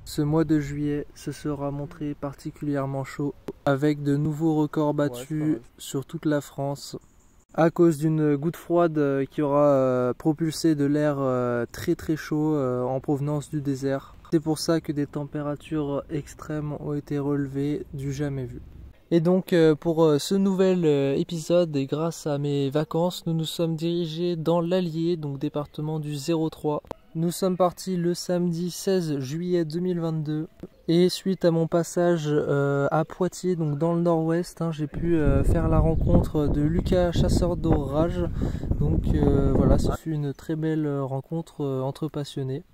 Ce mois de juillet se sera montré particulièrement chaud, avec de nouveaux records battus sur toute la France, à cause d'une goutte froide qui aura propulsé de l'air très très chaud en provenance du désert. C'est pour ça que des températures extrêmes ont été relevées du jamais vu. Et donc pour ce nouvel épisode, et grâce à mes vacances, nous nous sommes dirigés dans l'Allier, donc département du 03. Nous sommes partis le samedi 16 juillet 2022 et suite à mon passage à Poitiers, donc dans le nord-ouest, j'ai pu faire la rencontre de Lucas, chasseur d'orage. Donc voilà, ce fut une très belle rencontre entre passionnés.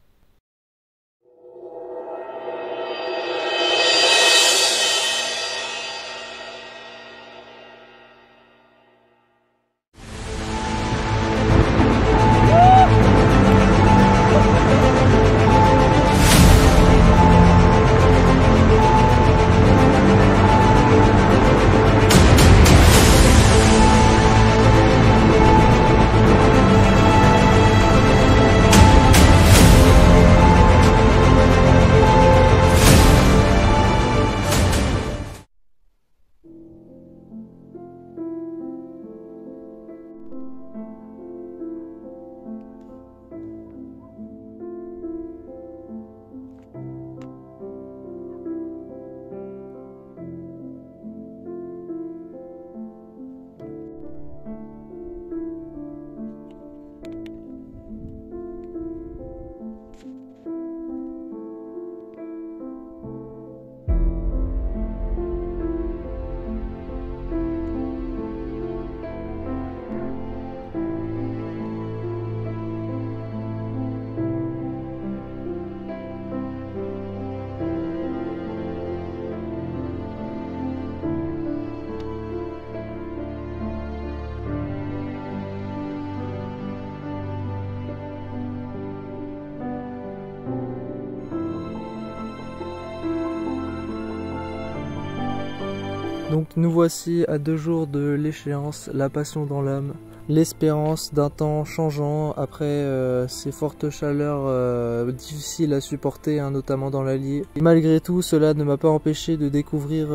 Donc nous voici à 2 jours de l'échéance, la passion dans l'âme, l'espérance d'un temps changeant après ces fortes chaleurs difficiles à supporter, notamment dans l'Allier. Malgré tout, cela ne m'a pas empêché de découvrir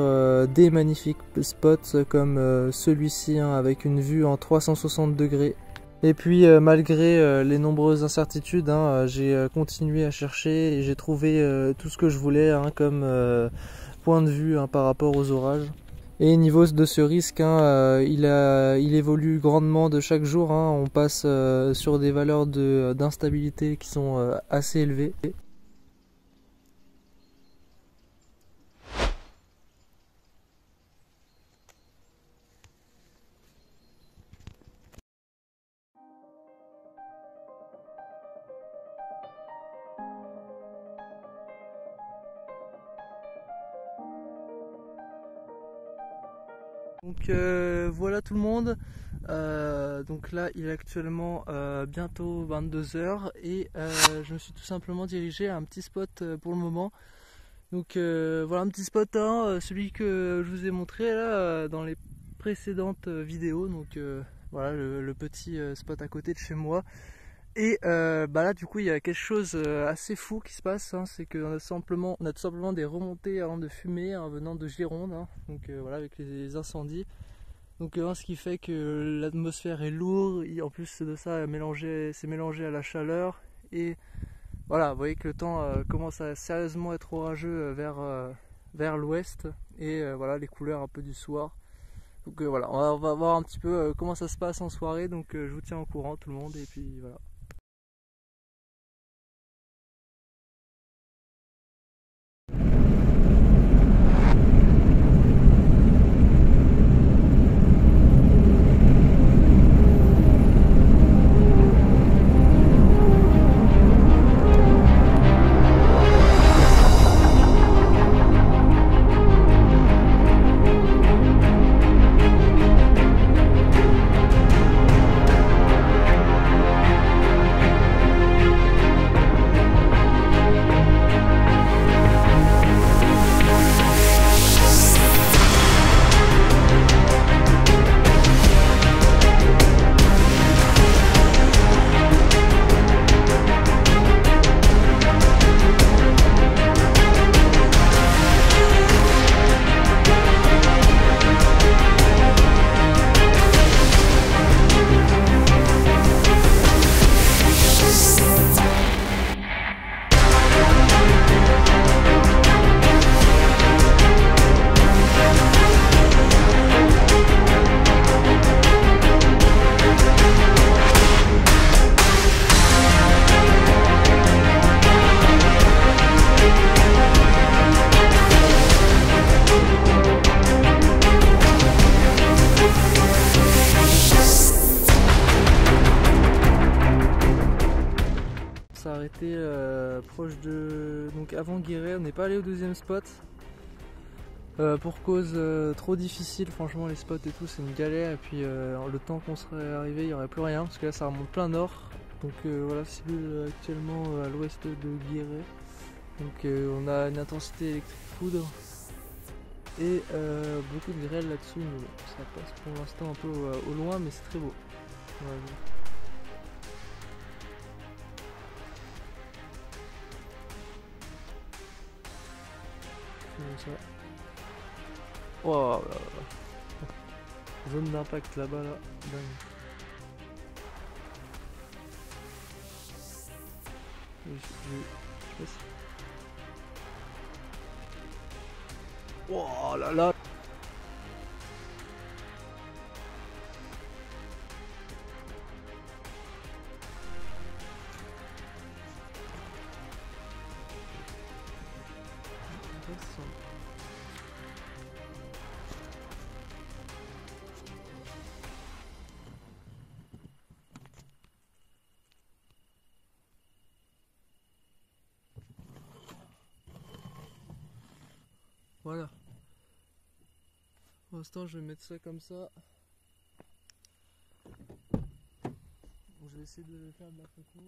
des magnifiques spots comme celui-ci avec une vue en 360 degrés. Et puis malgré les nombreuses incertitudes, j'ai continué à chercher et j'ai trouvé tout ce que je voulais comme point de vue par rapport aux orages. Et niveau de ce risque, il évolue grandement de chaque jour. On passe sur des valeurs d'instabilité qui sont assez élevées. Donc voilà tout le monde, donc là il est actuellement bientôt 22 h et je me suis tout simplement dirigé à un petit spot pour le moment. Donc voilà un petit spot, celui que je vous ai montré là dans les précédentes vidéos. Donc voilà le petit spot à côté de chez moi. Et là du coup il y a quelque chose assez fou qui se passe, c'est qu'on a tout simplement des remontées de fumée venant de Gironde, donc voilà avec les incendies. Donc ce qui fait que l'atmosphère est lourde, et en plus de ça c'est mélangé à la chaleur. Et voilà, vous voyez que le temps commence à sérieusement être orageux vers l'ouest. Et voilà les couleurs un peu du soir. Donc voilà, on va voir un petit peu comment ça se passe en soirée. Donc je vous tiens au courant tout le monde et puis voilà. donc avant Guéret, on n'est pas allé au deuxième spot. Pour cause trop difficile, franchement les spots et tout c'est une galère, et puis le temps qu'on serait arrivé il n'y aurait plus rien parce que là ça remonte plein nord. Donc voilà, cellule actuellement à l'ouest de Guéret. Donc on a une intensité électrique foudre et beaucoup de grêle là-dessous, mais bon, ça passe pour l'instant un peu au loin, mais c'est très beau. Voilà. Comme ça. Oh là là. Zone d'impact là-bas là, dingue. Je sais pas si... Oh là là. Voilà. Pour l'instant, je vais mettre ça comme ça. Bon, je vais essayer de faire de la photo.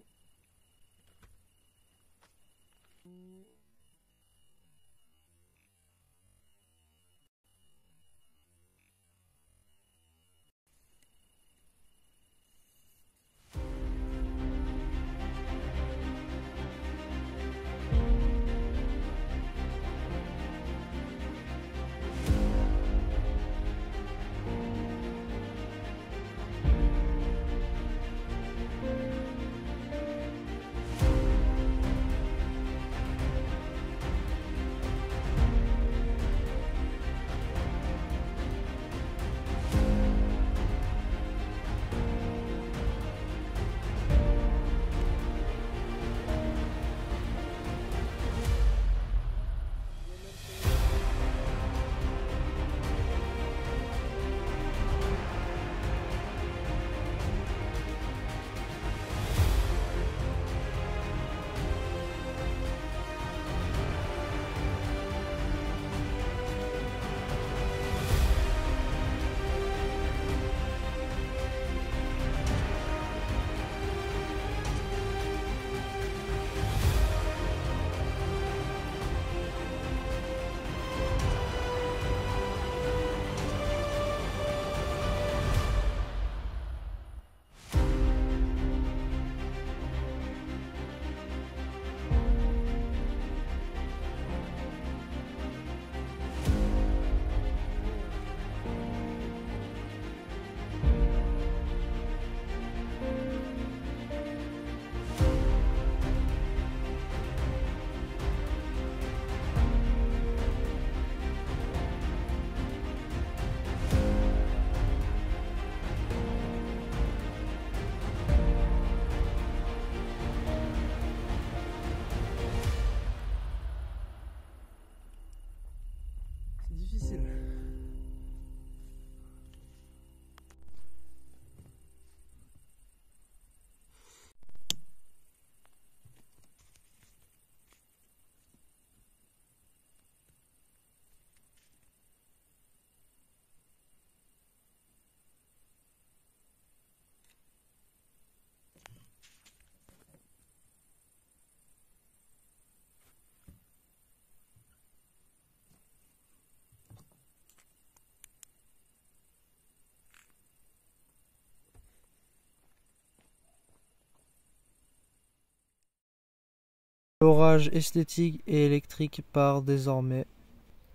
L'orage esthétique et électrique part désormais,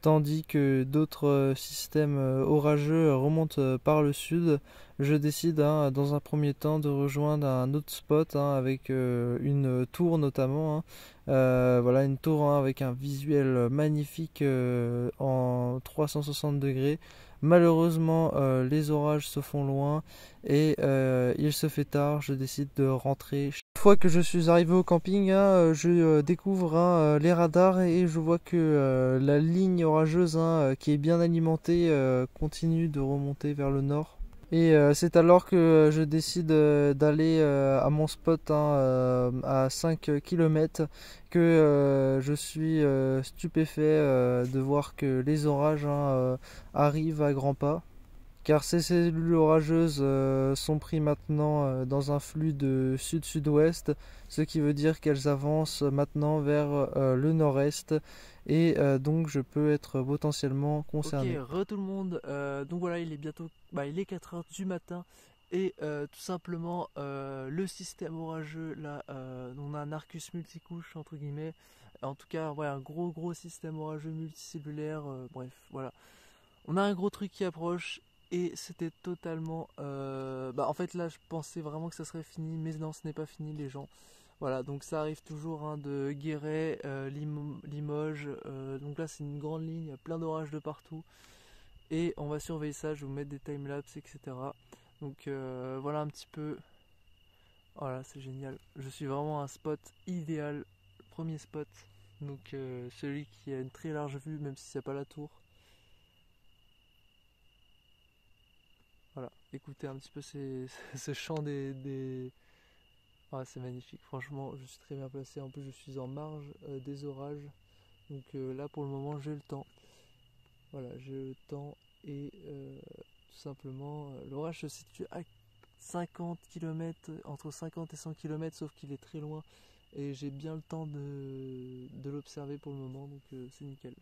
tandis que d'autres systèmes orageux remontent par le sud. Je décide dans un premier temps de rejoindre un autre spot avec une tour notamment. Voilà, une tour avec un visuel magnifique en 360 degrés. Malheureusement, les orages se font loin et il se fait tard. Je décide de rentrer. Une fois que je suis arrivé au camping, je découvre les radars et je vois que la ligne orageuse qui est bien alimentée continue de remonter vers le nord. Et c'est alors que je décide d'aller à mon spot, hein, à 5 km, que je suis stupéfait de voir que les orages, hein, arrivent à grands pas. Car ces cellules orageuses sont prises maintenant dans un flux de sud-sud-ouest, ce qui veut dire qu'elles avancent maintenant vers le nord-est, et donc je peux être potentiellement concerné. Ok, re tout le monde, donc voilà, il est bientôt, il est 4h du matin, et tout simplement le système orageux, là, on a un Arcus multicouche entre guillemets, en tout cas ouais, un gros système orageux multicellulaire, bref, voilà. On a un gros truc qui approche et c'était totalement... en fait là je pensais vraiment que ça serait fini, mais non, ce n'est pas fini les gens. Voilà, donc ça arrive toujours, hein, de Guéret, Limoges, donc là c'est une grande ligne, il y a plein d'orages de partout. Et on va surveiller ça, je vais vous mettre des timelapses, etc. Donc voilà un petit peu... Voilà, c'est génial. Je suis vraiment à un spot idéal, premier spot. Donc celui qui a une très large vue, même si c'est pas la tour. Voilà, écoutez un petit peu ce chant des... Ah, c'est magnifique, franchement, je suis très bien placé. En plus, je suis en marge des orages. Donc là, pour le moment, j'ai le temps. Voilà, j'ai le temps et tout simplement, l'orage se situe à 50 km, entre 50 et 100 km, sauf qu'il est très loin. Et j'ai bien le temps de l'observer pour le moment, donc c'est nickel.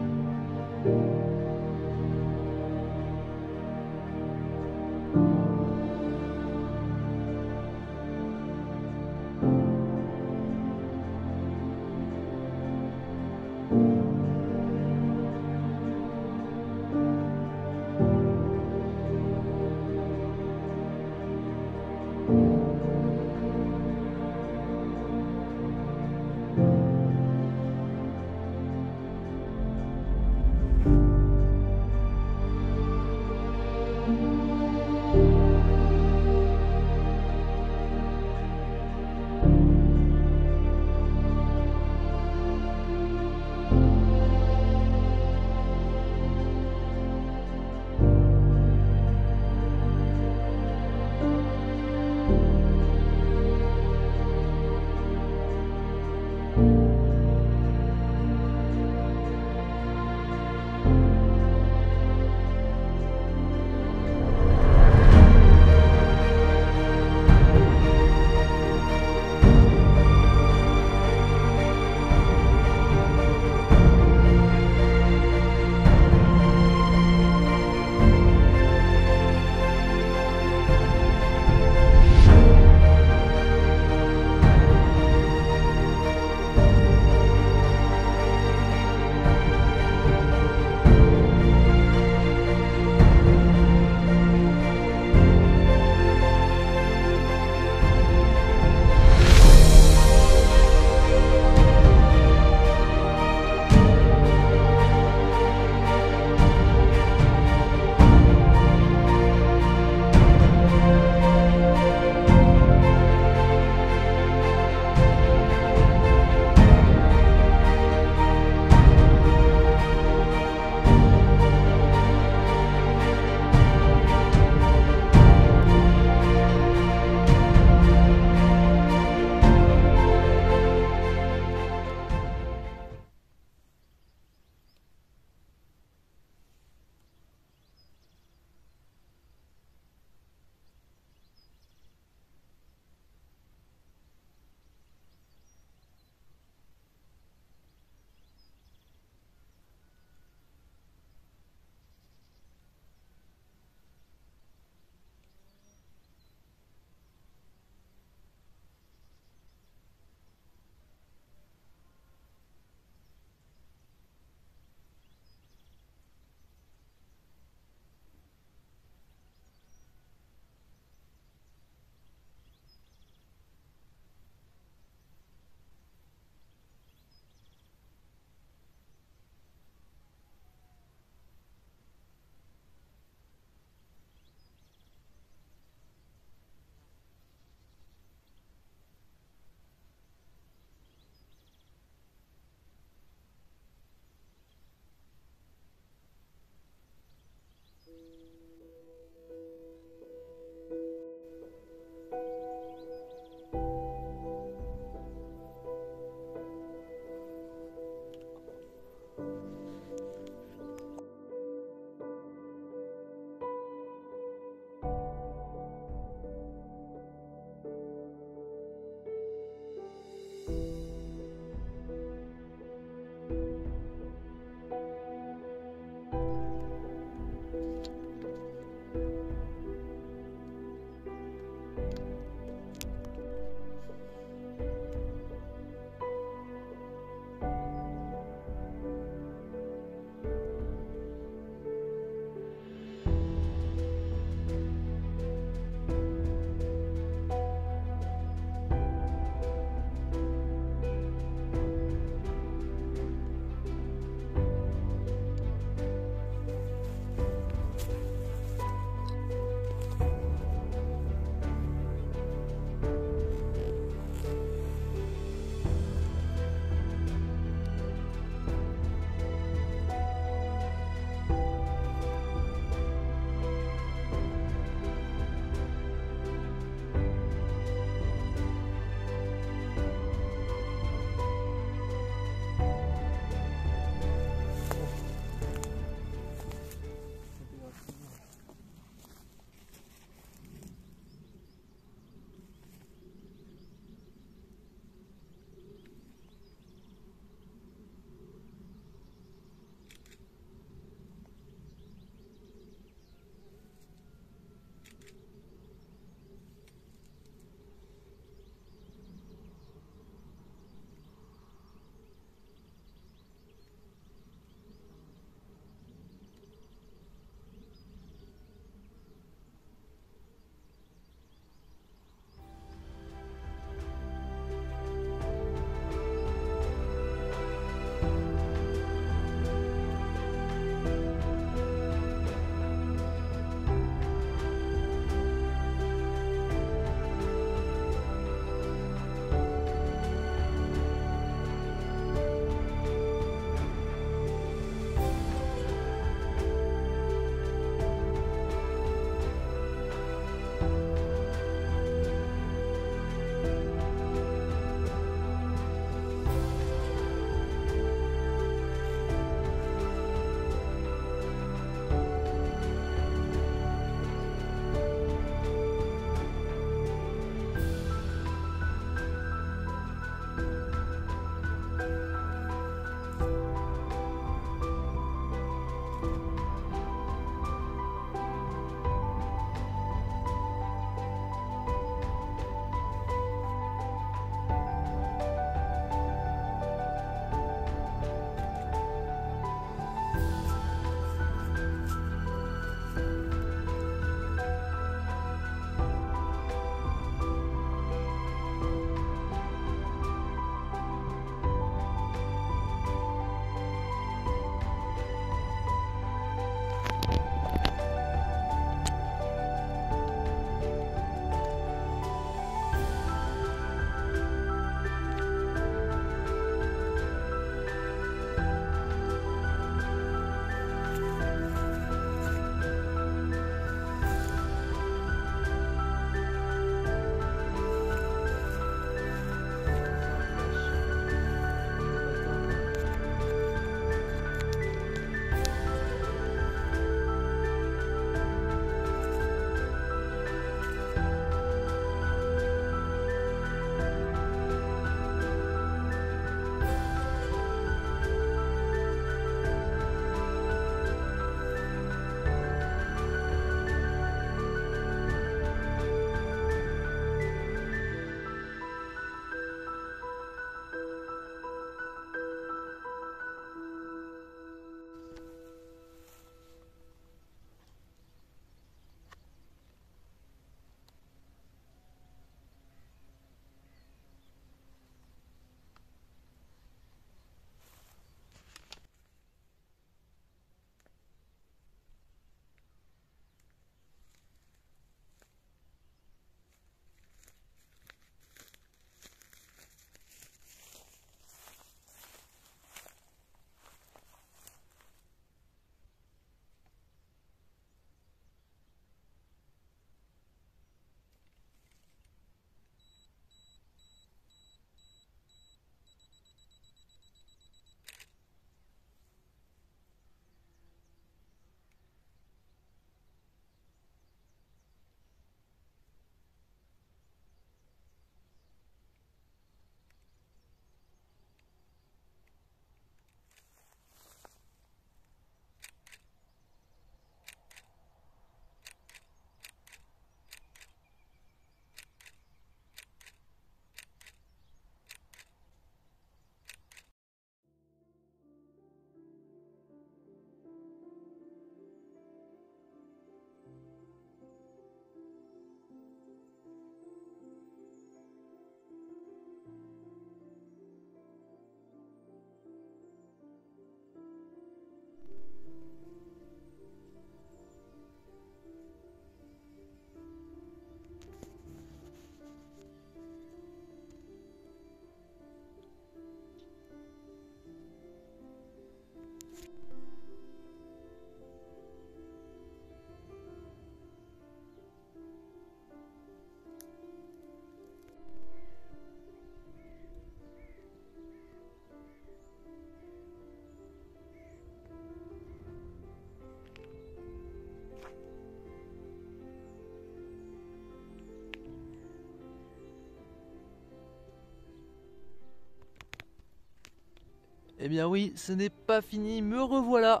Eh bien oui, ce n'est pas fini, me revoilà.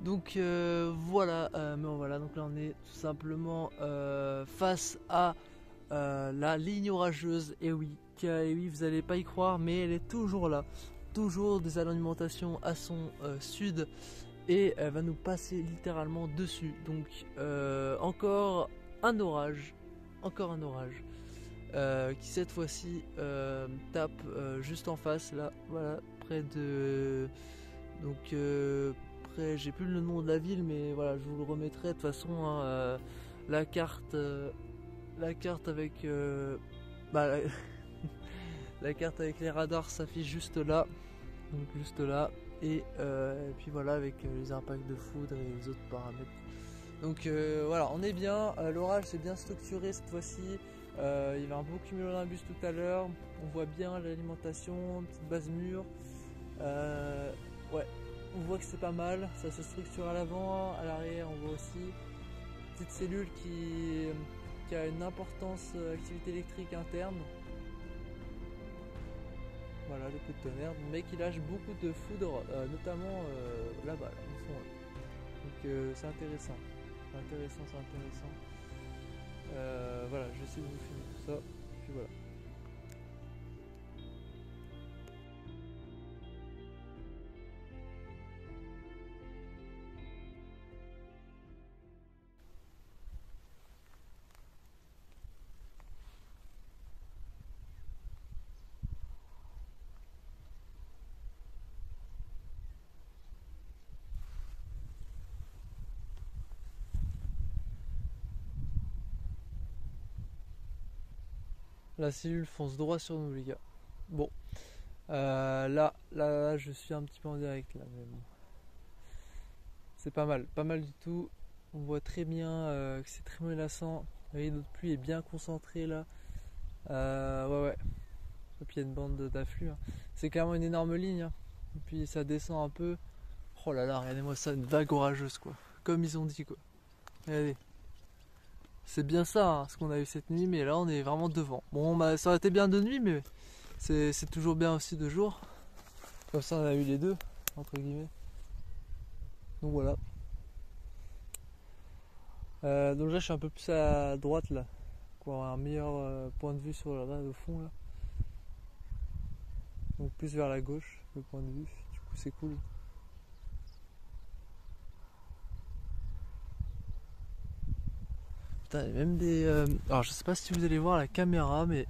Donc voilà, me revoilà. Donc là on est tout simplement face à la ligne orageuse. Et oui, vous n'allez pas y croire, mais elle est toujours là. Toujours des alimentations à son sud. Et elle va nous passer littéralement dessus. Donc encore un orage. Encore un orage. Qui cette fois-ci tape juste en face là, voilà, près de, donc j'ai plus le nom de la ville, mais voilà, je vous le remettrai de toute façon, hein, la carte avec bah, la carte avec les radars s'affiche juste là, donc juste là, et puis voilà, avec les impacts de foudre et les autres paramètres. Donc voilà, on est bien, l'orage s'est bien structuré cette fois-ci. Il y avait un beau cumulonimbus tout à l'heure, on voit bien l'alimentation, petite base mûre. Ouais, on voit que c'est pas mal, ça se structure à l'avant, à l'arrière on voit aussi. Petite cellule qui a une importance activité électrique interne. Voilà le coup de tonnerre, mais qui lâche beaucoup de foudre, notamment là-bas, là, au fond. Donc c'est intéressant. C'est intéressant. Voilà, je vais essayer de vous filmer tout ça. Puis voilà. La cellule fonce droit sur nous les gars. Bon, là, je suis un petit peu en direct là, mais bon. C'est pas mal du tout. On voit très bien que c'est très menaçant. Vous voyez, notre pluie est bien concentrée là. Ouais. Et puis il y a une bande d'afflux. Hein. C'est clairement une énorme ligne. Hein. Et puis ça descend un peu. Oh là là, regardez-moi ça, une vague orageuse quoi. Comme ils ont dit quoi. Regardez. C'est bien ça, hein, ce qu'on a eu cette nuit, mais là on est vraiment devant. Bon, bah ça aurait été bien de nuit, mais c'est toujours bien aussi de jour. Comme ça on a eu les deux, entre guillemets. Donc voilà. Donc là je suis un peu plus à droite là, pour avoir un meilleur point de vue sur là, au fond là. Donc plus vers la gauche, le point de vue, du coup c'est cool. Putain, il y a même des... Alors je sais pas si vous allez voir la caméra, mais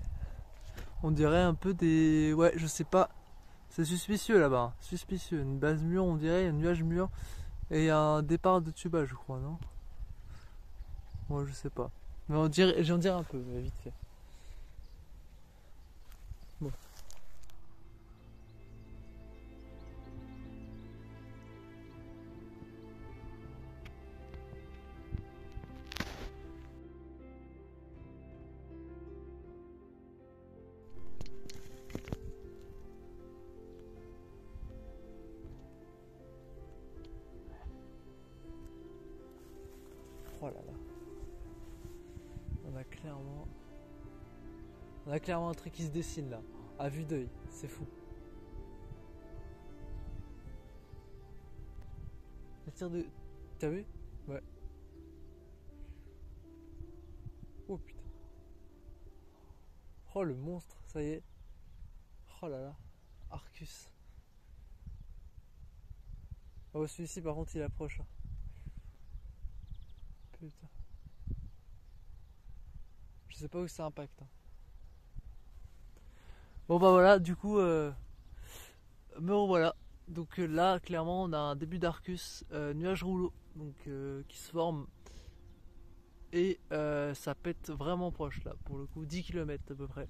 on dirait un peu des... Ouais, je sais pas. C'est suspicieux là-bas, hein. Suspicieux. Une base mûre, on dirait, un nuage mûr. Et un départ de tuba, je crois, non? Moi, je sais pas. Mais j'en dirais un peu, mais vite fait. Bon. Oh là là. On a clairement un truc qui se dessine là. À vue d'œil, c'est fou. La tire de... T'as vu? Ouais. Oh putain. Oh le monstre, ça y est. Oh là là. Arcus. Oh celui-ci par contre il approche là. Putain. Je sais pas où ça impacte. Hein. Bon bah voilà, du coup, me revoilà. Donc là, clairement, on a un début d'Arcus, nuage rouleau, donc qui se forme. Et ça pète vraiment proche là, pour le coup, 10 km à peu près.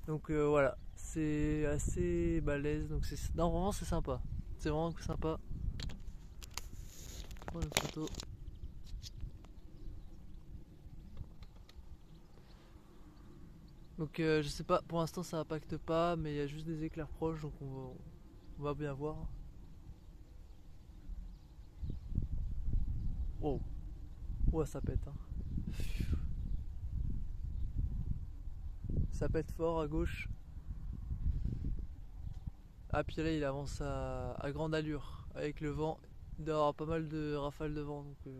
Donc voilà, c'est assez balèze. Donc non, vraiment c'est sympa. C'est vraiment sympa. Je prends une photo. Donc je sais pas, pour l'instant ça impacte pas, mais il y a juste des éclairs proches, donc on va bien voir. Oh, ouais ça pète. Hein. Ça pète fort à gauche. Ah, puis là, il avance à grande allure avec le vent. Il doit y avoir pas mal de rafales de vent. Donc,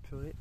purée.